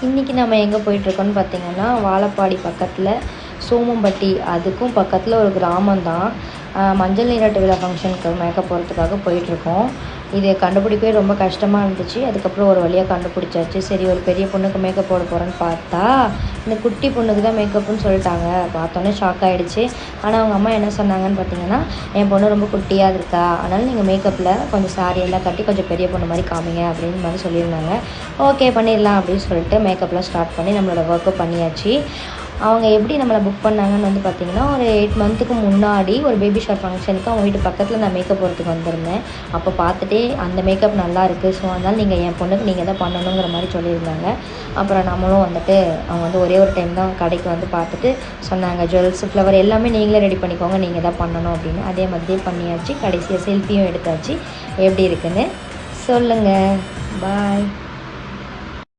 இன்றைக்கி நம்ம எங்கே போயிட்டுருக்கோன்னு பார்த்திங்கன்னா, வாழப்பாடி பக்கத்தில் சோமம்பட்டி, அதுக்கும் பக்கத்தில் ஒரு கிராமம் தான். மஞ்சள் நீராட்டு விழா ஃபங்க்ஷனுக்கு மேக்கப் போகிறதுக்காக போயிட்டுருக்கோம். இது கண்டுபிடிக்கவே ரொம்ப கஷ்டமாக இருந்துச்சு. அதுக்கப்புறம் ஒரு வழியாக கண்டுபிடிச்சாச்சு. சரி, ஒரு பெரிய பொண்ணுக்கு மேக்கப் போட போகிறேன்னு பார்த்தா, இந்த குட்டி பொண்ணுக்கு தான் மேக்கப்புன்னு சொல்லிட்டாங்க. பார்த்தோன்னே ஷாக் ஆகிடுச்சு. ஆனால் அவங்க அம்மா என்ன சொன்னாங்கன்னு பார்த்தீங்கன்னா, என் பொண்ணு ரொம்ப குட்டியாக இருக்கா, அதனால் நீங்கள் மேக்கப்பில் கொஞ்சம் சாரி எல்லாம் கட்டி கொஞ்சம் பெரிய பொண்ணு மாதிரி காமிங்க அப்படின்னு மாதிரி சொல்லியிருந்தாங்க. ஓகே, பண்ணிடலாம் அப்படின்னு சொல்லிட்டு மேக்கப்லாம் ஸ்டார்ட் பண்ணி நம்மளோட ஒர்க்கை பண்ணியாச்சு. அவங்க எப்படி நம்மளை புக் பண்ணாங்கன்னு வந்து பார்த்திங்கன்னா, ஒரு 8 மந்த்துக்கு முன்னாடி ஒரு பேபி ஷவர் ஃபங்க்ஷனுக்கு அவங்க வீட்டு பக்கத்தில் நான் மேக்கப் போகிறதுக்கு வந்திருந்தேன். அப்போ பார்த்துட்டே அந்த மேக்கப் நல்லா இருக்குது, ஸோ அதனால் நீங்கள் என் பொண்ணுக்கு நீங்கள் தான் பண்ணணுங்கிற மாதிரி சொல்லியிருந்தாங்க. அப்புறம் நம்மளும் வந்துட்டு அவங்க வந்து ஒரே ஒரு டைம் தான் கடைக்கு வந்து பார்த்துட்டு சொன்னாங்க, ஜுவல்ஸ், ஃப்ளவர் எல்லாமே நீங்களே ரெடி பண்ணிக்கோங்க, நீங்கள் தான் பண்ணணும் அப்படின்னு. அதே மாதிரியே பண்ணியாச்சு. கடைசியாக செல்ஃபியும் எடுத்தாச்சு. எப்படி இருக்குன்னு சொல்லுங்கள். பாய்.